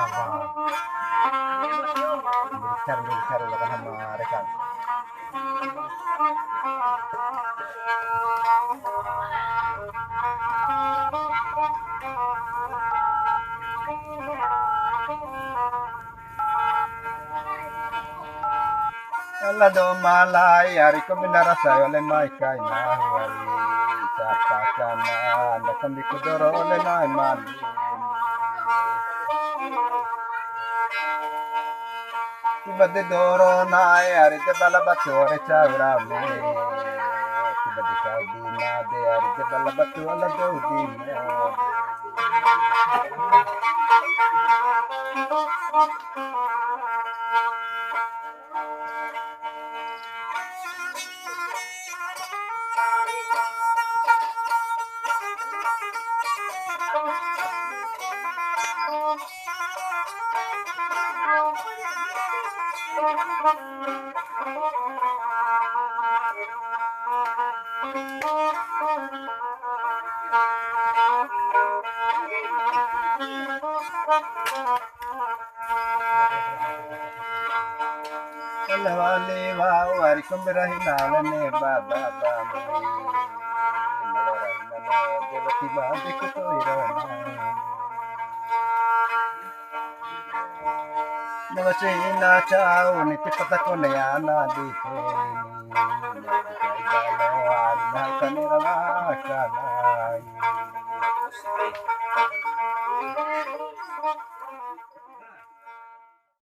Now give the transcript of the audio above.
Bicara kan sama rekan. Allah do malai hari ko binarasa oleh mai kai na hari sapa kana anda kambi kudoro oleh nai man tiba de doro nai hari de bala batore chavra me tiba de kai dina de hari de bala batu ala do dina Lawali wow hari ko birahi nalane baba baba nalarahi nalo devati bade ko to irana Navachina chao niti patako nayana dite ni dalo ari na kanira na kanai